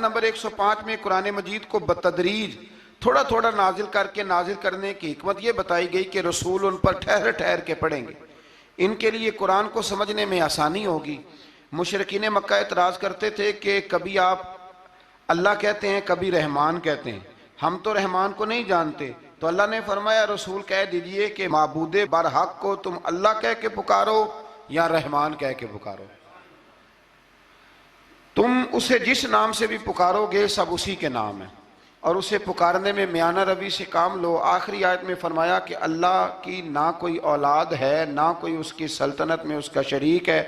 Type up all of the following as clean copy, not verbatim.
Number 105 میں قرآن مجید کو بتدریج تھوڑا تھوڑا نازل کر کے نازل کرنے کی حکمت یہ بتائی گئی کہ رسول ان پر ٹھہر ٹھہر کے پڑھیں گے، ان کے لیے قرآن کو سمجھنے میں آسانی ہوگی۔ مشرکین مکہ اعتراض کرتے تھے کہ کبھی آپ اللہ کہتے ہیں کبھی رحمان کہتے ہیں، ہم تو رحمان کو نہیں جانتے، تو اللہ نے فرمایا رسول کہہ دیجئے کہ معبود برحق کو تم اللہ کہہ کے پکارو یا رحمان کہہ کے پکارو، تم اسے جس نام سے بھی پکارو گے سب اسی کے نام ہے، اور اسے پکارنے میں میانہ روی سے کام لو۔ آخری آیت میں فرمایا کہ اللہ کی نہ کوئی اولاد ہے، نہ کوئی اس کی سلطنت میں اس کا شریک ہے،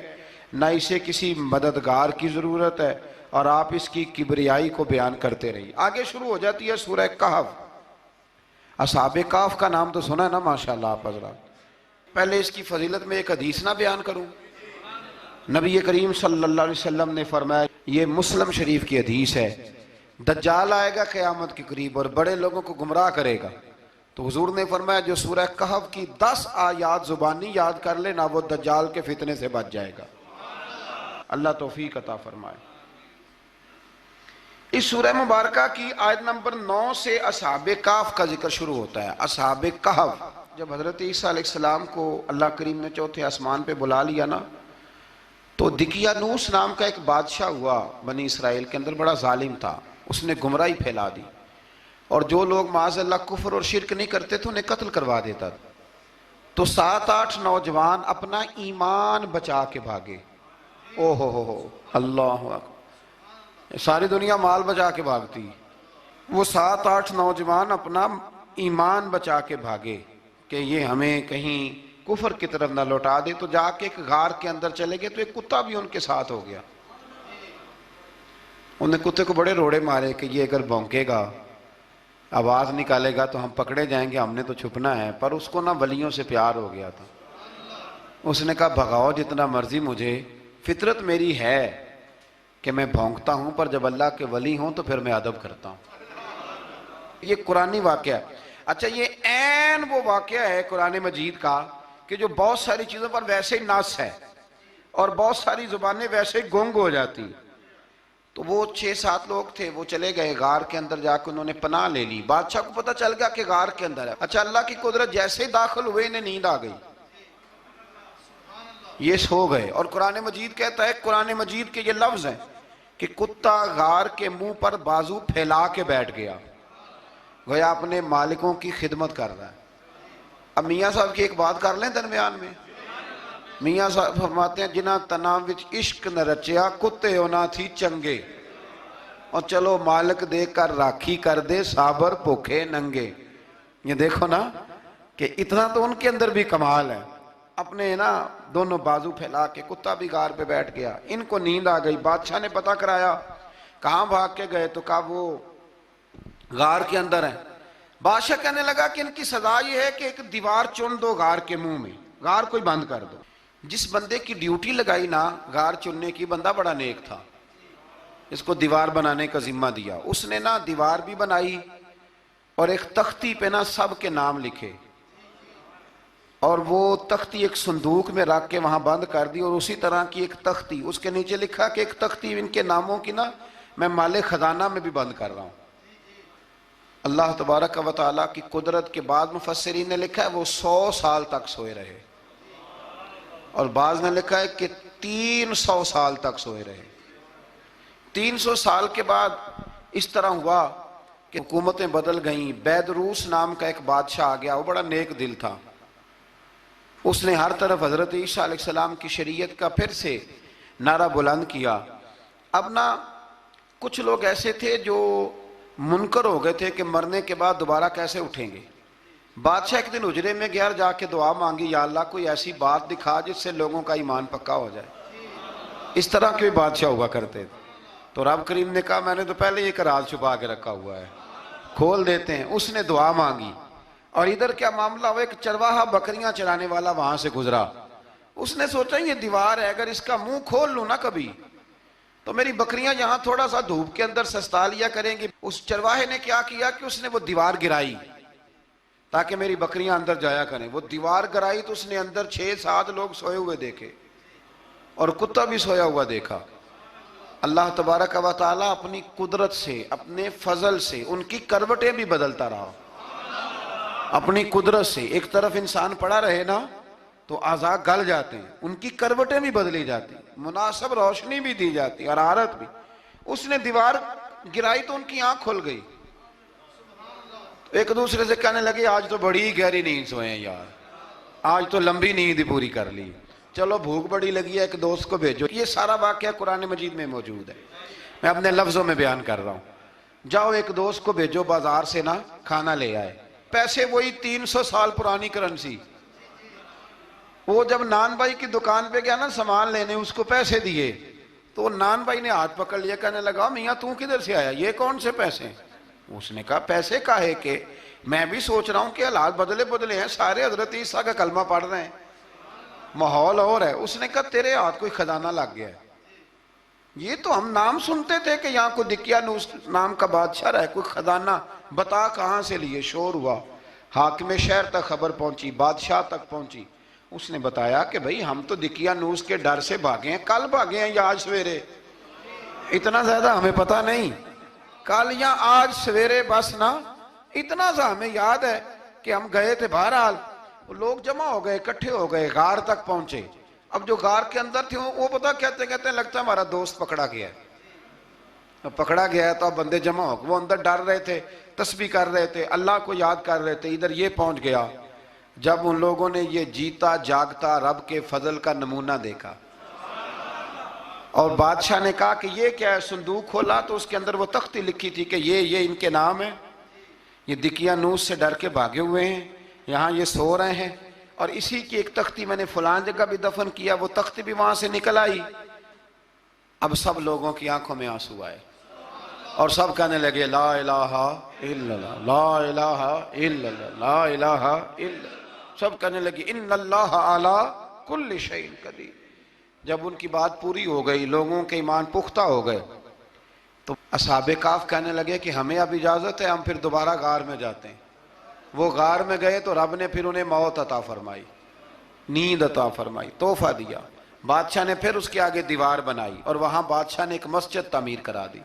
نہ اسے کسی مددگار کی ضرورت ہے، اور آپ اس کی کبریائی کو بیان کرتے رہیے۔ آگے شروع ہو جاتی ہے سورہ کہف۔ اصحاب کہف کا نام تو سنا ہے نا ماشاءاللہ آپ حضرات۔ پہلے اس کی فضیلت میں ایک حدیث نہ بیان کروں؟ نبی کریم صلی اللہ علیہ وسلم نے فرمایا، یہ مسلم شریف کی حدیث ہے، دجال آئے گا قیامت کے قریب اور بڑے لوگوں کو گمراہ کرے گا، تو حضور نے فرمایا جو سورہ کہف کی 10 آیات زبانی یاد کر لے نہ وہ دجال کے فتنے سے بچ جائے گا۔ اللہ توفیق عطا فرمائے۔ اس سورہ مبارکہ کی آیت نمبر 9 سے اصحاب کہف کا ذکر شروع ہوتا ہے۔ اصحاب کہف، جب حضرت عیسیٰ علیہ السلام کو اللہ کریم نے چوتھے آسمان پہ بلا لیا نا، تو دقیانوس نام کا ایک بادشاہ ہوا بنی اسرائیل کے اندر، بڑا ظالم تھا، اس نے گمراہی پھیلا دی، اور جو لوگ معاذ اللہ کفر اور شرک نہیں کرتے تھے انہیں قتل کروا دیتا تھا۔ تو 7-8 نوجوان اپنا ایمان بچا کے بھاگے۔ او ہو اللہ اکبر، ساری دنیا مال بچا کے بھاگتی، وہ 7-8 نوجوان اپنا ایمان بچا کے بھاگے کہ یہ ہمیں کہیں کفر کی طرف نہ لوٹا دے، تو جا کے ایک غار کے اندر چلے گئے، تو ایک کتا بھی ان کے ساتھ ہو گیا۔ انہیں کتے کو بڑے روڑے مارے کہ یہ اگر بھونکے گا، آواز نکالے گا تو ہم پکڑے جائیں گے، ہم نے تو چھپنا ہے، پر اس کو نہ ولیوں سے پیار ہو گیا تھا۔ اس نے کہا بھگاؤ جتنا مرضی مجھے، فطرت میری ہے کہ میں بھونکتا ہوں، پر جب اللہ کے ولی ہوں تو پھر میں ادب کرتا ہوں۔ یہ قرآنی واقعہ ہے۔ اچھا، یہ عین وہ واقعہ ہے قرآن مجید کا کہ جو بہت ساری چیزوں پر ویسے ہی نص ہے اور بہت ساری زبانیں ویسے ہی گنگ ہو جاتی۔ تو وہ 6-7 لوگ تھے، وہ چلے گئے غار کے اندر، جا کے انہوں نے پناہ لے لی۔ بادشاہ کو پتہ چل گیا کہ غار کے اندر ہے۔ اچھا، اللہ کی قدرت، جیسے ہی داخل ہوئے انہیں نیند آ گئی، یہ سو گئے۔ اور قرآن مجید کہتا ہے، قرآن مجید کے یہ لفظ ہیں کہ کتا غار کے منہ پر بازو پھیلا کے بیٹھ گیا، گویا اپنے مالکوں کی خدمت کر رہا ہے۔ اب میاں صاحب کی ایک بات کر لیں درمیان میں۔ میاں صاحب فرماتے ہیں، جنہ تنام وچ عشق نہ رچیا، کتے ہونا تھی چنگے، اور چلو مالک دے کر راکھی کر دے، صابر پوکھے ننگے۔ یہ دیکھو نا کہ اتنا تو ان کے اندر بھی کمال ہے، اپنے نا دونوں بازو پھیلا کے، کتا بھی غار پہ بیٹھ گیا۔ ان کو نیند آ گئی، بادشاہ نے پتہ کرایا کہاں بھاگ کے گئے، تو کہا وہ غار کے اندر ہیں۔ بادشاہ کہنے لگا کہ ان کی سزا یہ ہے کہ ایک دیوار چن دو غار کے منہ میں، غار کوئی بند کر دو۔ جس بندے کی ڈیوٹی لگائی نا غار چننے کی، بندہ بڑا نیک تھا، اس کو دیوار بنانے کا ذمہ دیا، اس نے نا دیوار بھی بنائی اور ایک تختی پہ نا سب کے نام لکھے، اور وہ تختی ایک صندوق میں رکھ کے وہاں بند کر دی، اور اسی طرح کی ایک تختی اس کے نیچے لکھا کہ ایک تختی ان کے ناموں کی نا میں مال خزانہ میں بھی بند کر رہا ہوں۔ اللہ تبارک و تعالیٰ کی قدرت کے بعد مفسرین نے لکھا ہے وہ 100 سال تک سوئے رہے، اور بعض نے لکھا ہے کہ 300 سال تک سوئے رہے۔ 300 سال کے بعد اس طرح ہوا کہ حکومتیں بدل گئیں۔ بیدروس نام کا ایک بادشاہ آ گیا، وہ بڑا نیک دل تھا، اس نے ہر طرف حضرت عیسیٰ علیہ السلام کی شریعت کا پھر سے نعرہ بلند کیا۔ اب نا کچھ لوگ ایسے تھے جو منکر ہو گئے تھے کہ مرنے کے بعد دوبارہ کیسے اٹھیں گے۔ بادشاہ ایک دن حجرے میں گیا، جا کے دعا مانگی، یا اللہ کوئی ایسی بات دکھا جس سے لوگوں کا ایمان پکا ہو جائے۔ اس طرح کے بادشاہ ہوا کرتے تھے۔ تو رب کریم نے کہا میں نے تو پہلے یہ راز چھپا کے رکھا ہوا ہے، کھول دیتے ہیں۔ اس نے دعا مانگی، اور ادھر کیا معاملہ ہوا، ایک چرواہا بکریاں چرانے والا وہاں سے گزرا، اس نے سوچا یہ دیوار ہے، اگر اس کا منہ کھول لوں نا کبھی تو میری بکریاں یہاں تھوڑا سا دھوپ کے اندر سستا لیا کریں گی۔ اس چرواہے نے کیا کیا کہ اس نے وہ دیوار گرائی تاکہ میری بکریاں اندر جایا کریں۔ وہ دیوار گرائی تو اس نے اندر 6-7 لوگ سوئے ہوئے دیکھے، اور کتا بھی سویا ہوا دیکھا۔ اللہ تبارک و تعالیٰ اپنی قدرت سے، اپنے فضل سے ان کی کروٹیں بھی بدلتا رہا، اپنی قدرت سے۔ ایک طرف انسان پڑا رہے نا تو اعضاء گل جاتے ہیں، ان کی کروٹیں بھی بدلی جاتی، مناسب روشنی بھی دی جاتی، حرارت بھی۔ اس نے دیوار گرائی تو ان کی آنکھ کھل گئی، ایک دوسرے سے کہنے لگے آج تو بڑی گہری نیند سوئے ہیں یار، آج تو لمبی نیند پوری کر لی، چلو بھوک بڑی لگی ہے ایک دوست کو بھیجو۔ یہ سارا واقعہ قرآن مجید میں موجود ہے، میں اپنے لفظوں میں بیان کر رہا ہوں۔ جاؤ ایک دوست کو بھیجو بازار سے نا کھانا لے آئے، پیسے وہی 300 سال پرانی کرنسی۔ وہ جب نان بھائی کی دکان پہ گیا نا سامان لینے، اس کو پیسے دیے تو نان بھائی نے ہاتھ پکڑ لیا، کہنے لگا میاں تو کدھر سے آیا، یہ کون سے پیسے؟ اس نے کہا پیسے کاہے کہ میں بھی سوچ رہا ہوں کہ حالات بدلے ہیں، سارے حضرت عیسیٰ کا کلمہ پڑھ رہے ہیں، ماحول اور ہے۔ اس نے کہا تیرے ہاتھ کوئی خزانہ لگ گیا ہے، یہ تو ہم نام سنتے تھے کہ یہاں کوئی دقیانوس نام کا بادشاہ رہا ہے، کوئی خزانہ، بتا کہاں سے لیے؟ شور ہوا، حاکم شہر تک خبر پہنچی، بادشاہ تک پہنچی۔ اس نے بتایا کہ بھئی ہم تو دقیانوس کے ڈر سے بھاگے ہیں، کل بھاگے ہیں یا آج سویرے، اتنا زیادہ ہمیں پتہ نہیں، کل یا آج سویرے بس نا، اتنا سا ہمیں یاد ہے کہ ہم گئے تھے۔ بہرحال لوگ جمع ہو گئے، اکٹھے ہو گئے، غار تک پہنچے۔ اب جو غار کے اندر تھے وہ پتہ کہتے ہیں لگتا ہے ہمارا دوست پکڑا گیا ہے، پکڑا گیا ہے تو اب بندے جمع ہو گئے، وہ اندر ڈر رہے تھے، تسبیح کر رہے تھے، اللہ کو یاد کر رہے تھے۔ ادھر یہ پہنچ گیا، جب ان لوگوں نے یہ جیتا جاگتا رب کے فضل کا نمونہ دیکھا اور بادشاہ نے کہا کہ یہ کیا ہے، صندوق کھولا تو اس کے اندر وہ تختی لکھی تھی کہ یہ ان کے نام ہے، یہ دقیانوس سے ڈر کے بھاگے ہوئے ہیں، یہاں یہ سو رہے ہیں، اور اسی کی ایک تختی میں نے فلان جگہ بھی دفن کیا، وہ تختی بھی وہاں سے نکل آئی۔ اب سب لوگوں کی آنکھوں میں آنسو آئے اور سب کہنے لگے لا الہ الا اللہ، لا الہ الا اللہ، لا الہ الا اللہ، سب کہنے لگے ان اللہ علی کل شیء قدیر۔ جب ان کی بات پوری ہو گئی، لوگوں کے ایمان پختہ ہو گئے، تو اصحاب کہف کہنے لگے کہ ہمیں اب اجازت ہے، ہم پھر دوبارہ غار میں جاتے ہیں۔ وہ غار میں گئے تو رب نے پھر انہیں موت عطا فرمائی، نیند عطا فرمائی، تحفہ دیا۔ بادشاہ نے پھر اس کے آگے دیوار بنائی اور وہاں بادشاہ نے ایک مسجد تعمیر کرا دی،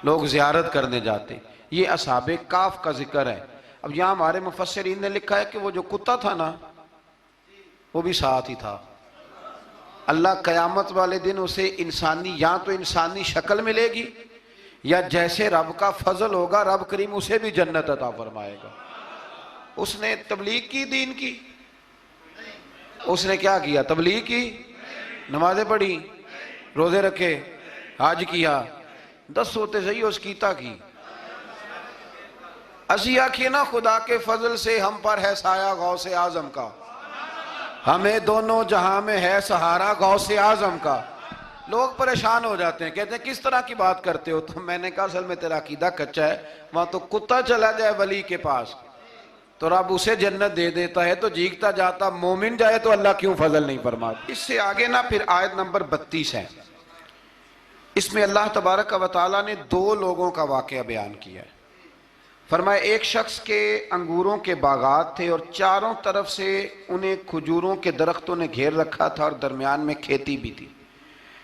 لوگ زیارت کرنے جاتے۔ یہ اصحاب کہف کا ذکر ہے۔ اب یہاں ہمارے مفسرین نے لکھا ہے کہ وہ جو کتا تھا نا وہ بھی ساتھ ہی تھا۔ اللہ قیامت والے دن اسے انسانی، یا تو انسانی شکل ملے گی یا جیسے رب کا فضل ہوگا رب کریم اسے بھی جنت عطا فرمائے گا۔ اس نے تبلیغ کی، دین کی، اس نے کیا کیا؟ تبلیغ کی، نمازیں پڑھی، روزے رکھے، حج کیا، 10 ہوتے صحیح اس کیتا کی۔ اسی آکھیے نا خدا کے فضل سے ہم پر ہے سایہ غوث اعظم کا، ہمیں دونوں جہاں میں ہے سہارا غوث اعظم کا۔ لوگ پریشان ہو جاتے ہیں، کہتے ہیں کس طرح کی بات کرتے ہو؟ تو میں نے کہا اصل میں تیرا عقیدہ کچا ہے، وہاں تو کتا چلا جائے ولی کے پاس تو رب اسے جنت دے دیتا ہے، تو جیگتا جاتا مومن جائے تو اللہ کیوں فضل نہیں فرماتا؟ اس سے آگے نا پھر آیت نمبر 32 ہے، اس میں اللہ تبارک و تعالیٰ نے 2 لوگوں کا واقعہ بیان کیا ہے۔ فرمایا ایک شخص کے انگوروں کے باغات تھے اور چاروں طرف سے انہیں کھجوروں کے درختوں نے گھیر رکھا تھا اور درمیان میں کھیتی بھی تھی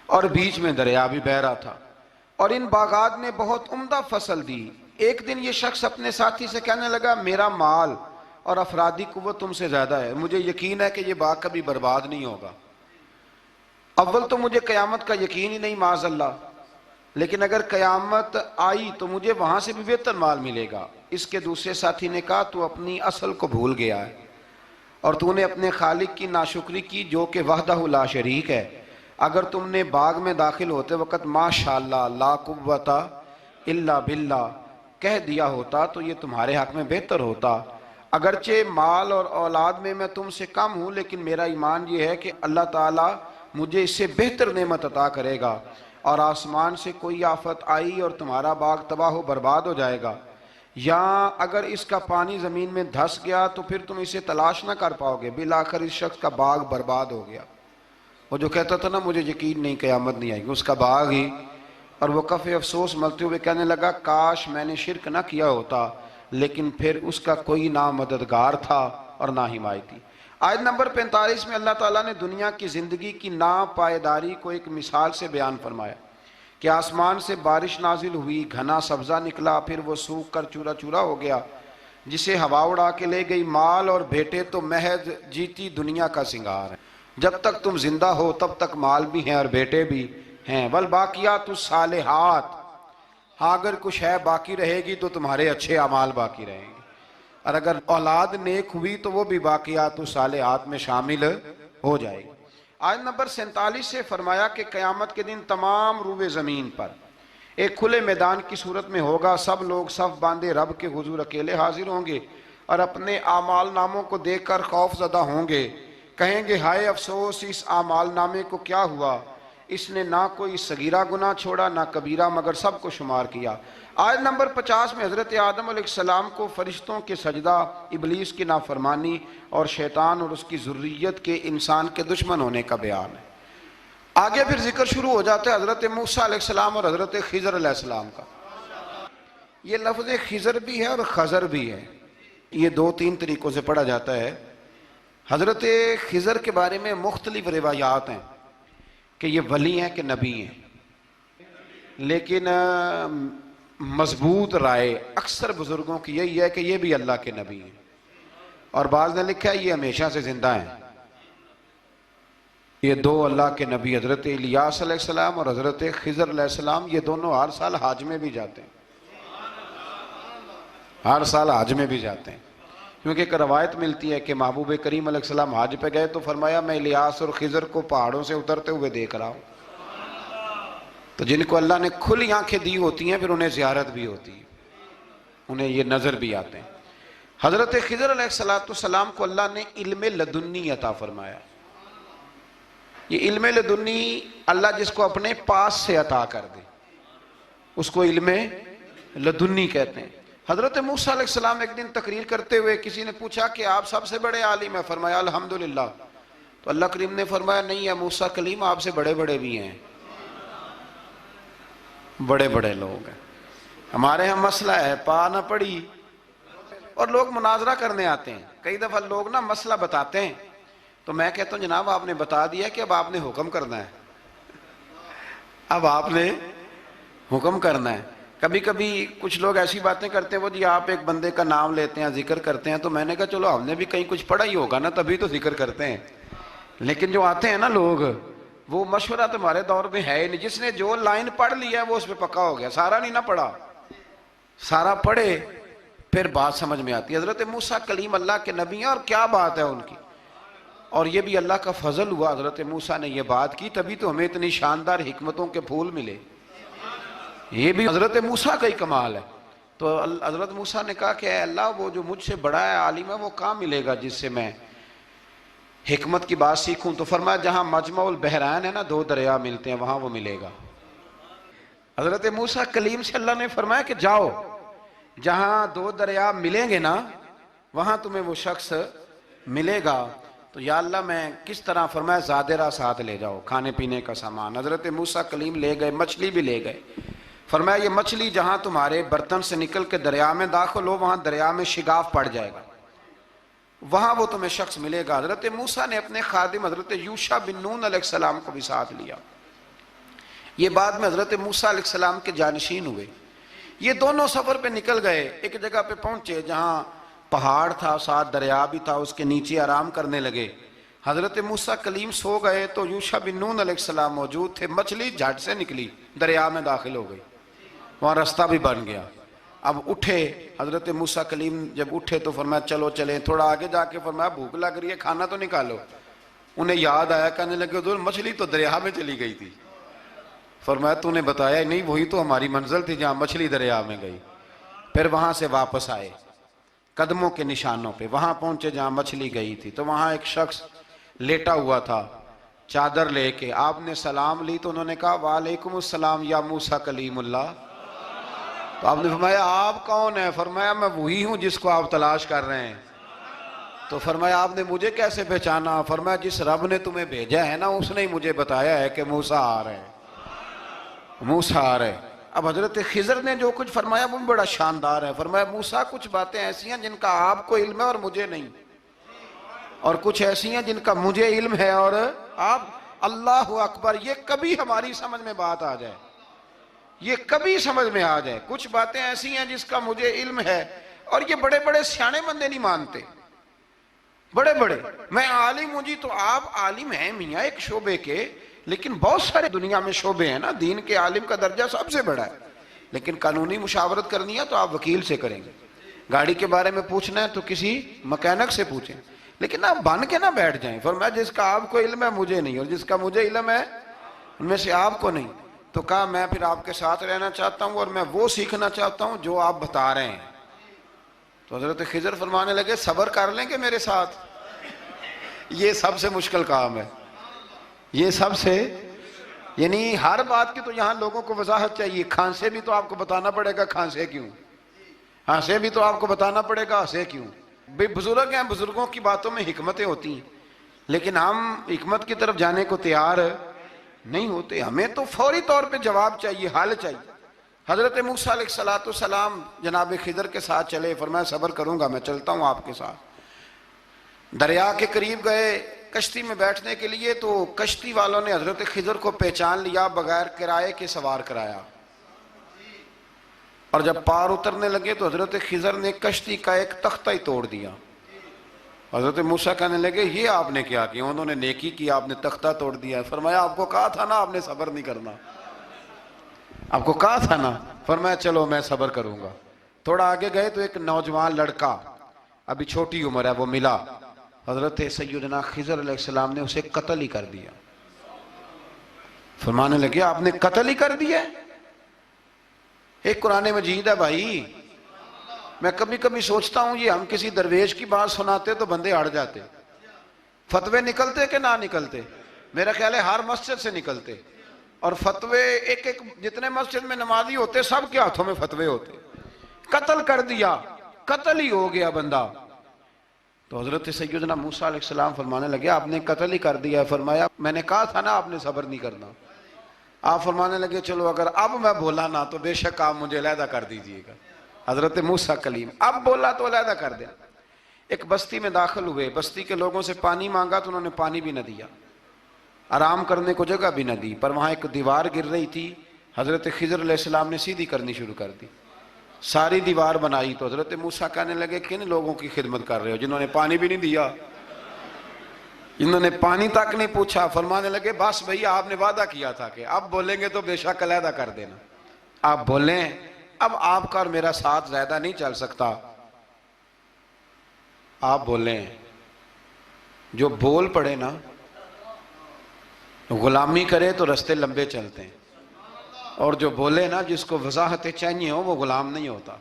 اور بیچ میں دریا بھی بہہ رہا تھا، اور ان باغات نے بہت عمدہ فصل دی۔ ایک دن یہ شخص اپنے ساتھی سے کہنے لگا میرا مال اور افرادی قوت تم سے زیادہ ہے، مجھے یقین ہے کہ یہ باغ کبھی برباد نہیں ہوگا۔ اول تو مجھے قیامت کا یقین ہی نہیں معاذ اللہ، لیکن اگر قیامت آئی تو مجھے وہاں سے بھی بہتر مال ملے گا۔ اس کے دوسرے ساتھی نے کہا تو اپنی اصل کو بھول گیا ہے اور تو نے اپنے خالق کی ناشکری کی جو کہ وحدہ لا شریک ہے۔ اگر تم نے باغ میں داخل ہوتے وقت ماشاءاللہ لا قوت الا باللہ کہہ دیا ہوتا تو یہ تمہارے حق میں بہتر ہوتا۔ اگرچہ مال اور اولاد میں میں تم سے کم ہوں، لیکن میرا ایمان یہ ہے کہ اللہ تعالیٰ مجھے اس سے بہتر نعمت عطا کرے گا، اور آسمان سے کوئی آفت آئی اور تمہارا باغ تباہ و برباد ہو جائے گا، یا اگر اس کا پانی زمین میں دھس گیا تو پھر تم اسے تلاش نہ کر پاؤ گے۔ بالآخر اس شخص کا باغ برباد ہو گیا۔ وہ جو کہتا تھا نا مجھے یقین نہیں قیامت نہیں آئے گی، اس کا باغ ہی، اور وہ کفِ افسوس ملتے ہوئے کہنے لگا کاش میں نے شرک نہ کیا ہوتا، لیکن پھر اس کا کوئی نہ مددگار تھا اور نہ حمایتی۔ آیت نمبر 45 میں اللہ تعالیٰ نے دنیا کی زندگی کی ناپائیداری کو ایک مثال سے بیان فرمایا کہ آسمان سے بارش نازل ہوئی، گھنا سبزہ نکلا، پھر وہ سوکھ کر چورا چورا ہو گیا، جسے ہوا اڑا کے لے گئی۔ مال اور بیٹے تو محض جیتی دنیا کا سنگار ہے، جب تک تم زندہ ہو تب تک مال بھی ہیں اور بیٹے بھی ہیں۔ والباقیات الصالحات، ہاں اگر کچھ ہے باقی رہے گی تو تمہارے اچھے اعمال باقی رہیں گے، اور اگر اولاد نیک ہوئی تو وہ بھی باقیات الصالحات میں شامل ہو جائے گی۔ آیت نمبر 47 سے فرمایا کہ قیامت کے دن تمام روئے زمین پر ایک کھلے میدان کی صورت میں ہوگا، سب لوگ صف باندھے رب کے حضور اکیلے حاضر ہوں گے اور اپنے اعمال ناموں کو دیکھ کر خوف زدہ ہوں گے، کہیں گے ہائے افسوس اس اعمال نامے کو کیا ہوا، اس نے نہ کوئی صغیرہ گناہ چھوڑا نہ کبیرہ، مگر سب کو شمار کیا۔ آیت نمبر 50 میں حضرت آدم علیہ السلام کو فرشتوں کے سجدہ، ابلیس کی نافرمانی اور شیطان اور اس کی ذریت کے انسان کے دشمن ہونے کا بیان ہے۔ آگے پھر ذکر شروع ہو جاتا ہے حضرت موسیٰ علیہ السلام اور حضرت خضر علیہ السلام کا۔ یہ لفظ خضر بھی ہے اور خضر بھی ہے، یہ دو تین طریقوں سے پڑھا جاتا ہے۔ حضرت خضر کے بارے میں مختلف روایات ہیں کہ یہ ولی ہیں کہ نبی ہیں، لیکن مضبوط رائے اکثر بزرگوں کی یہی ہے کہ یہ بھی اللہ کے نبی ہیں، اور بعض نے لکھا ہے یہ ہمیشہ سے زندہ ہیں۔ یہ دو اللہ کے نبی حضرت الیاس علیہ السلام اور حضرت خضر علیہ السلام، یہ دونوں ہر سال حج میں بھی جاتے ہیں، ہر سال حج میں بھی جاتے ہیں، کیونکہ ایک روایت ملتی ہے کہ محبوب کریم علیہ السلام حج پہ گئے تو فرمایا میں الیاس اور خضر کو پہاڑوں سے اترتے ہوئے دیکھ رہا ہوں۔ تو جن کو اللہ نے کھلی آنکھیں دی ہوتی ہیں پھر انہیں زیارت بھی ہوتی ہے، انہیں یہ نظر بھی آتے ہیں۔ حضرت خضر علیہ السلام کو اللہ نے علم لدنی عطا فرمایا۔ یہ علم لدنی اللہ جس کو اپنے پاس سے عطا کر دے اس کو علم لدنی کہتے ہیں۔ حضرت موسیٰ علیہ السلام ایک دن تقریر کرتے ہوئے کسی نے پوچھا کہ آپ سب سے بڑے عالم ہیں، فرمایا الحمدللہ۔ تو اللہ کریم نے فرمایا نہیں ہے موسیٰ کلیم آپ سے بڑے بڑے بھی ہیں، بڑے بڑے لوگ ہیں۔ ہمارے ہاں مسئلہ ہے پا نہ پڑی اور لوگ مناظرہ کرنے آتے ہیں، کئی دفعہ لوگ نا مسئلہ بتاتے ہیں تو میں کہتا ہوں جناب آپ نے بتا دیا کہ اب آپ نے حکم کرنا ہے، اب آپ نے حکم کرنا ہے۔ کبھی کبھی کچھ لوگ ایسی باتیں کرتے ہیں وہ جی آپ ایک بندے کا نام لیتے ہیں ذکر کرتے ہیں، تو میں نے کہا چلو ہم نے بھی کہیں کچھ پڑھا ہی ہوگا نا تبھی تو ذکر کرتے ہیں، لیکن جو آتے ہیں نا لوگ وہ مشورہ تمہارے دور میں ہے ہی نہیں، جس نے جو لائن پڑھ لیا ہے وہ اس پہ پکا ہو گیا، سارا نہیں نہ پڑھا، سارا پڑھے پھر بات سمجھ میں آتی ہے۔ حضرت موسیٰ کلیم اللہ کے نبی ہیں اور کیا بات ہے ان کی، اور یہ بھی اللہ کا فضل ہوا حضرت موسیٰ نے یہ بات کی تبھی تو ہمیں اتنی شاندار حکمتوں کے پھول ملے، یہ بھی حضرت موسیٰ کا ہی کمال ہے۔ تو حضرت موسیٰ نے کہا کہ اے اللہ وہ جو مجھ سے بڑا ہے عالم ہے وہ کہاں ملے گا جس سے میں حکمت کی بات سیکھوں؟ تو فرمایا جہاں مجمع البحرین ہے نا دو دریا ملتے ہیں وہاں وہ ملے گا۔ حضرت موسیٰ کلیم سے اللہ نے فرمایا کہ جاؤ جہاں دو دریا ملیں گے نا وہاں تمہیں وہ شخص ملے گا۔ تو یا اللہ میں کس طرح؟ فرمایا زادرہ ساتھ لے جاؤ کھانے پینے کا سامان۔ حضرت موسیٰ کلیم لے گئے، مچھلی بھی لے گئے۔ فرمایا یہ مچھلی جہاں تمہارے برتن سے نکل کے دریا میں داخل ہو وہاں دریا میں شگاف پڑ جائے گا، وہاں وہ تمہیں شخص ملے گا۔ حضرت موسیٰ نے اپنے خادم حضرت یوشع بن نون علیہ السلام کو بھی ساتھ لیا۔ یہ بعد میں حضرت موسیٰ علیہ السلام کے جانشین ہوئے۔ یہ دونوں سفر پہ نکل گئے، ایک جگہ پہ پہنچے جہاں پہاڑ تھا ساتھ دریا بھی تھا، اس کے نیچے آرام کرنے لگے۔ حضرت موسیٰ کلیم سو گئے تو یوشع بن نون علیہ السلام موجود تھے، مچھلی جھٹ سے نکلی دریا میں داخل ہو گئی، وہاں راستہ بھی بن گیا۔ اب اٹھے حضرت موسیٰ کلیم جب اٹھے تو فرمایا چلو چلیں، تھوڑا آگے جا کے فرمایا بھوک لگ رہی ہے کھانا تو نکالو۔ انہیں یاد آیا، کہنے لگے حضور مچھلی تو دریا میں چلی گئی تھی۔ فرمایا تو نے بتایا ہی نہیں، وہی تو ہماری منزل تھی جہاں مچھلی دریا میں گئی۔ پھر وہاں سے واپس آئے قدموں کے نشانوں پہ، وہاں پہنچے جہاں مچھلی گئی تھی تو وہاں ایک شخص لیٹا ہوا تھا چادر لے کے۔ آپ نے سلام لی تو انہوں نے کہا وعلیکم السلام یا موسیٰ کلیم اللہ۔ تو آپ نے فرمایا آپ کون ہیں؟ فرمایا میں وہی ہوں جس کو آپ تلاش کر رہے ہیں۔ تو فرمایا آپ نے مجھے کیسے پہچانا؟ فرمایا جس رب نے تمہیں بھیجا ہے نا اس نے ہی مجھے بتایا ہے کہ موسیٰ آ رہے ہیں، موسیٰ آ رہے ہیں۔ اب حضرت خضر نے جو کچھ فرمایا وہ بڑا شاندار ہے۔ فرمایا موسیٰ کچھ باتیں ایسی ہیں جن کا آپ کو علم ہے اور مجھے نہیں، اور کچھ ایسی ہیں جن کا مجھے علم ہے اور آپ۔ اللہ اکبر، یہ کبھی ہماری سمجھ میں بات آ جائے یہ کبھی سمجھ میں آ جائے. کچھ باتیں ایسی ہیں جس کا مجھے علم ہے اور یہ بڑے بڑے سیانے بندے نہیں مانتے. بڑے بڑے میں عالم ہوں جی، تو آپ عالم ہیں میاں ایک شعبے کے، لیکن بہت سارے دنیا میں شعبے ہیں نا. دین کے عالم کا درجہ سب سے بڑا ہے، لیکن قانونی مشاورت کرنی ہے تو آپ وکیل سے کریں گے. گاڑی کے بارے میں پوچھنا ہے تو کسی مکینک سے پوچھیں، لیکن آپ بن کے نہ بیٹھ جائیں. فرمایا جس کا آپ کو علم ہے مجھے نہیں، اور جس کا مجھے علم ہے ان میں سے آپ کو نہیں. تو کہا میں پھر آپ کے ساتھ رہنا چاہتا ہوں اور میں وہ سیکھنا چاہتا ہوں جو آپ بتا رہے ہیں. تو حضرت خضر فرمانے لگے صبر کر لیں گے میرے ساتھ. یہ سب سے مشکل کام ہے، یہ سب سے، یعنی ہر بات کی تو یہاں لوگوں کو وضاحت چاہیے. کھانسے بھی تو آپ کو بتانا پڑے گا کھانسے کیوں، ہنسے بھی تو آپ کو بتانا پڑے گا ہنسے کیوں. بے بزرگ ہیں، بزرگوں کی باتوں میں حکمتیں ہوتی ہیں، لیکن ہم حکمت کی طرف جانے کو تیار نہیں ہوتے. ہمیں تو فوری طور پہ جواب چاہیے، حل چاہیے. حضرت موسیٰ علیہ السلام جناب خضر کے ساتھ چلے. فرمایا صبر کروں گا، میں چلتا ہوں آپ کے ساتھ. دریا کے قریب گئے کشتی میں بیٹھنے کے لیے، تو کشتی والوں نے حضرت خضر کو پہچان لیا، بغیر کرائے کے سوار کرایا. اور جب پار اترنے لگے تو حضرت خضر نے کشتی کا ایک تختہ ہی توڑ دیا. حضرت موسیٰ کہنے لگے یہ آپ نے کیا کیا؟ انہوں نے نیکی کی، آپ نے تختہ توڑ دیا. فرمایا آپ کو کہا تھا نا آپ نے صبر نہیں کرنا، آپ کو کہا تھا نا. فرمایا چلو میں صبر کروں گا. تھوڑا آگے گئے تو ایک نوجوان لڑکا، ابھی چھوٹی عمر ہے، وہ ملا. حضرت سیدنا خضر علیہ السلام نے اسے قتل ہی کر دیا. فرمانے لگے آپ نے قتل ہی کر دیا؟ ایک قرآن مجید ہے بھائی. میں کبھی کبھی سوچتا ہوں یہ ہم کسی درویش کی بات سناتے تو بندے اڑ جاتے. فتوے نکلتے کہ نہ نکلتے؟ میرا خیال ہے ہر مسجد سے نکلتے. اور فتوے ایک ایک جتنے مسجد میں نمازی ہوتے سب کے ہاتھوں میں فتوے ہوتے. قتل کر دیا، قتل ہی ہو گیا بندہ. تو حضرت سیدنا موسیٰ علیہ السلام فرمانے لگے آپ نے قتل ہی کر دیا. فرمایا میں نے کہا تھا نا آپ نے صبر نہیں کرنا. آپ فرمانے لگے چلو اگر اب میں بولا نا تو بے شک آپ مجھے علیحدہ کر دیجئے گا. حضرت موسیٰ کلیم اب بولا تو علیحدہ کر دیا. ایک بستی میں داخل ہوئے، بستی کے لوگوں سے پانی مانگا تو انہوں نے پانی بھی نہ دیا، آرام کرنے کو جگہ بھی نہ دی. پر وہاں ایک دیوار گر رہی تھی، حضرت خضر علیہ السلام نے سیدھی کرنی شروع کر دی. ساری دیوار بنائی. تو حضرت موسیٰ کہنے لگے کن لوگوں کی خدمت کر رہے ہو جنہوں نے پانی بھی نہیں دیا، انہوں نے پانی تک نہیں پوچھا. فرمانے لگے بس بھئی آپ نے وعدہ کیا تھا کہ اب بولیں گے تو بے شک علیحدہ کر دینا. آپ بولیں اب آپ کا اور میرا ساتھ زیادہ نہیں چل سکتا. آپ بولیں. جو بول پڑے نا، غلامی کرے تو رستے لمبے چلتے ہیں، اور جو بولے نا جس کو وضاحتیں چاہیے ہو وہ غلام نہیں ہوتا،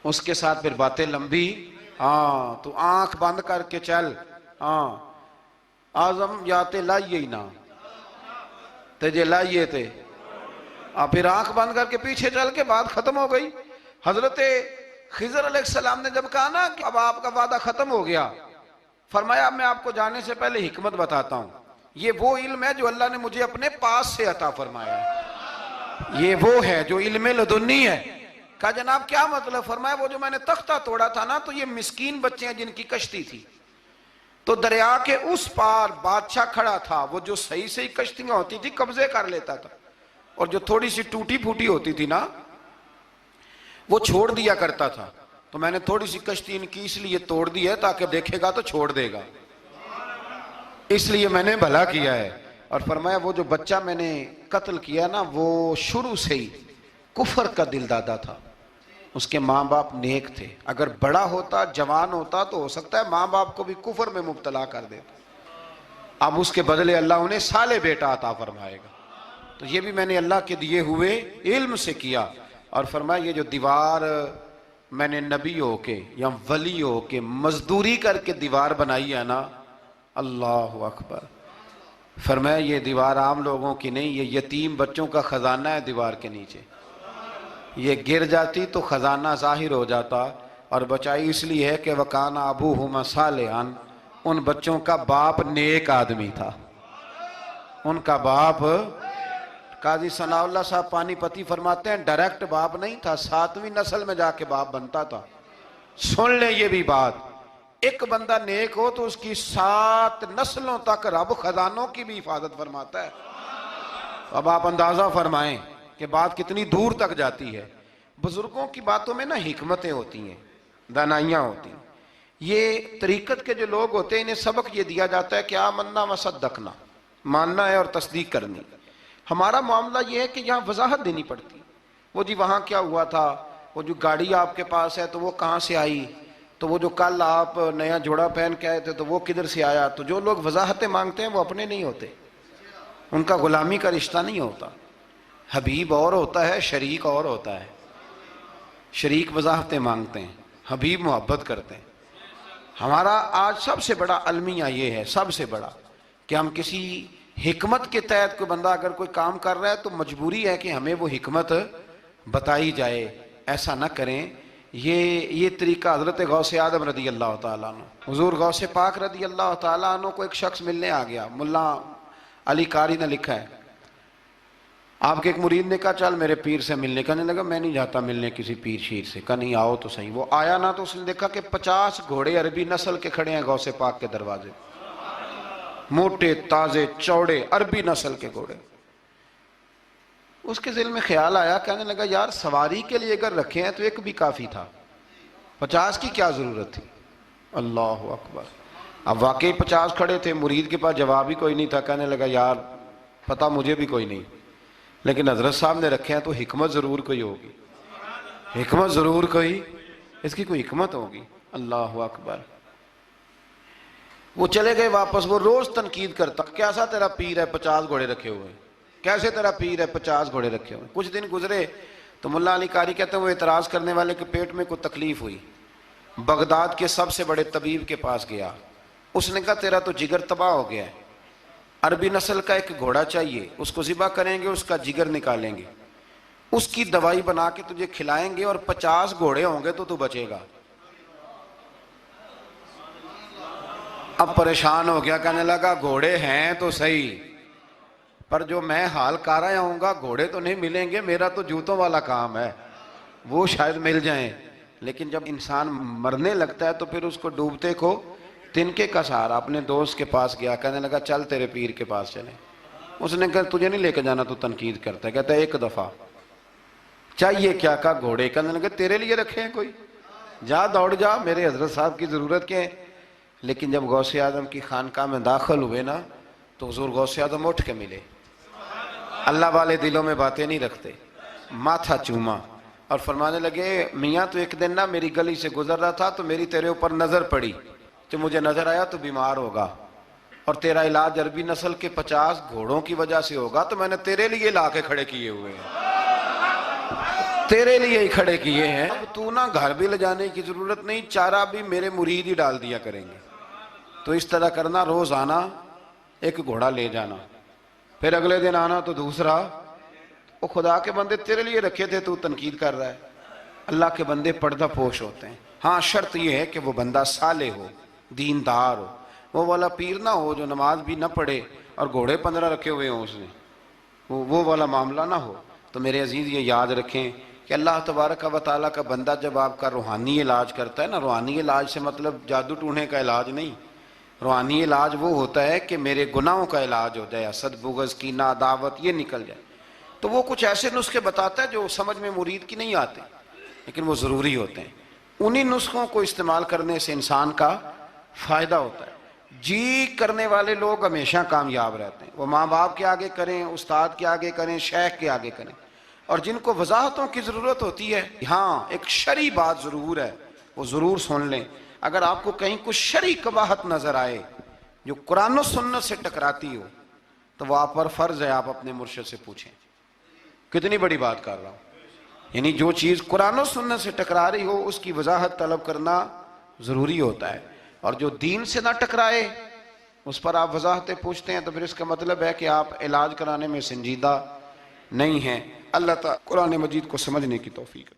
اس کے ساتھ پھر باتیں لمبی. ہاں تو آنکھ بند کر کے چل. ہاں آزم یاتے لائیے ہی نا تجھے لائیے تھے، پھر آنکھ بند کر کے پیچھے چل کے بات ختم ہو گئی. حضرت خضر علیہ السلام نے جب کہا نا کہ اب آپ کا وعدہ ختم ہو گیا، فرمایا میں آپ کو جانے سے پہلے حکمت بتاتا ہوں. یہ وہ علم ہے جو اللہ نے مجھے اپنے پاس سے عطا فرمایا ہے، یہ وہ ہے جو علم لدنی ہے. کہا جناب کیا مطلب؟ فرمایا وہ جو میں نے تختہ توڑا تھا نا، تو یہ مسکین بچے ہیں جن کی کشتی تھی، تو دریا کے اس پار بادشاہ کھڑا تھا، وہ جو صحیح صحیح کشتیاں ہوتی تھی قبضے کر لیتا تھا، اور جو تھوڑی سی ٹوٹی پھوٹی ہوتی تھی نا وہ چھوڑ دیا کرتا تھا. تو میں نے تھوڑی سی کشتی ان کی اس لیے توڑ دی ہے تاکہ دیکھے گا تو چھوڑ دے گا، اس لیے میں نے بھلا کیا ہے. اور فرمایا وہ جو بچہ میں نے قتل کیا نا وہ شروع سے ہی کفر کا دل دادا تھا، اس کے ماں باپ نیک تھے. اگر بڑا ہوتا جوان ہوتا تو ہو سکتا ہے ماں باپ کو بھی کفر میں مبتلا کر دیتا. اب اس کے بدلے اللہ انہیں صالح بیٹا عطا فرمائے گا. تو یہ بھی میں نے اللہ کے دیے ہوئے علم سے کیا. اور فرمایا یہ جو دیوار میں نے نبی ہو کے یا ولی ہو کے مزدوری کر کے دیوار بنائی ہے نا، اللہ اکبر. فرمایا یہ دیوار عام لوگوں کی نہیں، یہ یتیم بچوں کا خزانہ ہے دیوار کے نیچے. یہ گر جاتی تو خزانہ ظاہر ہو جاتا، اور بچائی اس لیے ہے کہ وَكَانَ أَبُوهُمَا صَالِحًا، ان بچوں کا باپ نیک آدمی تھا. ان کا باپ، قاضی ثناء اللہ صاحب پانی پتی فرماتے ہیں ڈائریکٹ باپ نہیں تھا، 7ویں نسل میں جا کے باپ بنتا تھا. سن لیں یہ بھی بات، ایک بندہ نیک ہو تو اس کی 7 نسلوں تک رب خزانوں کی بھی حفاظت فرماتا ہے. اب آپ اندازہ فرمائیں کہ بات کتنی دور تک جاتی ہے۔ بزرگوں کی باتوں میں نا حکمتیں ہوتی ہیں، دانائیاں ہوتی ہیں۔ یہ طریقت کے جو لوگ ہوتے ہیں انہیں سبق یہ دیا جاتا ہے کہ آمنا و صدقنا، ماننا ہے اور تصدیق کرنی۔ ہمارا معاملہ یہ ہے کہ یہاں وضاحت دینی پڑتی، وہ جی وہاں کیا ہوا تھا، وہ جو گاڑی آپ کے پاس ہے تو وہ کہاں سے آئی، تو وہ جو کل آپ نیا جوڑا پہن کے آئے تھے تو وہ کدھر سے آیا۔ تو جو لوگ وضاحتیں مانگتے ہیں وہ اپنے نہیں ہوتے، ان کا غلامی کا رشتہ نہیں ہوتا۔ حبیب اور ہوتا ہے، شریک اور ہوتا ہے۔ شریک وضاحتیں مانگتے ہیں، حبیب محبت کرتے ہیں۔ ہمارا آج سب سے بڑا المیہ یہ ہے، سب سے بڑا، کہ ہم کسی حکمت کے تحت کوئی بندہ اگر کوئی کام کر رہا ہے تو مجبوری ہے کہ ہمیں وہ حکمت بتائی جائے، ایسا نہ کریں۔ یہ طریقہ حضرت غوث اعظم رضی اللہ تعالیٰ عنہ، حضور غوث پاک رضی اللہ تعالیٰ عنہ کو ایک شخص ملنے آ گیا، ملا علی قاری نے لکھا ہے، آپ کے ایک مرید نے کہا چل میرے پیر سے ملنے، کہنے لگا میں نہیں جاتا ملنے کسی پیر شیر سے، کہا نہیں آؤ تو صحیح۔ وہ آیا نہ تو اس نے دیکھا کہ 50 گھوڑے عربی نسل کے کھڑے ہیں غوث پاک کے دروازے، موٹے تازے چوڑے عربی نسل کے گھوڑے۔ اس کے دل میں خیال آیا، کہنے لگا یار سواری کے لیے اگر رکھے ہیں تو ایک بھی کافی تھا، 50 کی کیا ضرورت تھی۔ اللہ اکبر۔ اب واقعی 50 کھڑے تھے، مرید کے پاس جواب ہی کوئی نہیں تھا، کہنے لگا یار پتہ مجھے بھی کوئی نہیں، لیکن حضرت صاحب نے رکھے ہیں تو حکمت ضرور کوئی ہوگی، حکمت ضرور کوئی، اس کی کوئی حکمت ہوگی۔ اللہ اکبر۔ وہ چلے گئے واپس، وہ روز تنقید کرتا، کیسا تیرا پیر ہے 50 گھوڑے رکھے ہوئے، کیسے تیرا پیر ہے 50 گھوڑے رکھے ہوئے۔ کچھ دن گزرے تو ملا علی قاری کہتے ہیں وہ اعتراض کرنے والے کے پیٹ میں کوئی تکلیف ہوئی، بغداد کے سب سے بڑے طبیب کے پاس گیا، اس نے کہا تیرا تو جگر تباہ ہو گیا ہے، عربی نسل کا ایک گھوڑا چاہیے، اس کو ذبح کریں گے، اس کا جگر نکالیں گے، اس کی دوائی بنا کے تجھے کھلائیں گے اور 50 گھوڑے ہوں گے تو تو بچے گا۔ اب پریشان ہو گیا، کہنے لگا گھوڑے ہیں تو صحیح، پر جو میں حال کر رہا ہوں گا گھوڑے تو نہیں ملیں گے، میرا تو جوتوں والا کام ہے، وہ شاید مل جائیں۔ لیکن جب انسان مرنے لگتا ہے تو پھر اس کو ڈوبتے کو تنکے کا سہارا۔ اپنے دوست کے پاس گیا، کہنے لگا چل تیرے پیر کے پاس چلیں۔ اس نے کہا تجھے نہیں لے کے جانا، تو تنقید کرتا ہے، کہتا ہے ایک دفعہ چاہیے کیا، کہا گھوڑے، کہنے لگا تیرے لیے رکھے ہیں کوئی، جا دوڑ جا، میرے حضرت صاحب کی ضرورت کیا ہے۔ لیکن جب غوث اعظم کی خانقاہ میں داخل ہوئے نا تو حضور غوث اعظم اٹھ کے ملے، اللہ والے دلوں میں باتیں نہیں رکھتے، ماتھا چوما اور فرمانے لگے میاں تو ایک دن نا میری گلی سے گزر رہا تھا تو میری تیرے اوپر نظر پڑی، تو مجھے نظر آیا تو بیمار ہوگا اور تیرا علاج عربی نسل کے 50 گھوڑوں کی وجہ سے ہوگا، تو میں نے تیرے لیے لا کے کھڑے کیے ہوئے ہیں، تیرے لیے ہی کھڑے کیے ہیں۔ اب تو نا گھر بھی لے جانے کی ضرورت نہیں، چارہ بھی میرے مرید ہی ڈال دیا کریں گے، تو اس طرح کرنا، روز آنا ایک گھوڑا لے جانا، پھر اگلے دن آنا تو دوسرا۔ وہ خدا کے بندے تیرے لیے رکھے تھے، تو تنقید کر رہا ہے۔ اللہ کے بندے پردہ پوش ہوتے ہیں، ہاں شرط یہ ہے کہ وہ بندہ صالح ہو، دیندار ہو، وہ والا پیر نہ ہو جو نماز بھی نہ پڑھے اور گھوڑے 15 رکھے ہوئے ہوں اس نے، وہ والا معاملہ نہ ہو۔ تو میرے عزیز یہ یاد رکھیں کہ اللہ تبارک و تعالیٰ کا بندہ جب آپ کا روحانی علاج کرتا ہے نا، روحانی علاج سے مطلب جادو ٹونے کا علاج نہیں، روحانی علاج وہ ہوتا ہے کہ میرے گناہوں کا علاج ہو جائے، حسد بغض کینہ عداوت یہ نکل جائے، تو وہ کچھ ایسے نسخے بتاتا ہے جو سمجھ میں مرید کی نہیں آتے لیکن وہ ضروری ہوتے ہیں۔ انہی نسخوں کو استعمال کرنے سے انسان کا فائدہ ہوتا ہے۔ جی کرنے والے لوگ ہمیشہ کامیاب رہتے ہیں، وہ ماں باپ کے آگے کریں، استاد کے آگے کریں، شیخ کے آگے کریں، اور جن کو وضاحتوں کی ضرورت ہوتی ہے، ہاں ایک شرعی بات ضرور ہے، وہ ضرور سن لیں۔ اگر آپ کو کہیں کچھ شرعی قباحت نظر آئے جو قرآن و سنت سے ٹکراتی ہو تو وہ آپ پر فرض ہے آپ اپنے مرشد سے پوچھیں۔ کتنی بڑی بات کر رہا ہوں، یعنی جو چیز قرآن و سنت سے ٹکرا رہی ہو اس کی وضاحت طلب کرنا ضروری ہوتا ہے، اور جو دین سے نہ ٹکرائے اس پر آپ وضاحتیں پوچھتے ہیں تو پھر اس کا مطلب ہے کہ آپ علاج کرانے میں سنجیدہ نہیں ہیں۔ اللہ تعالیٰ قرآن مجید کو سمجھنے کی توفیق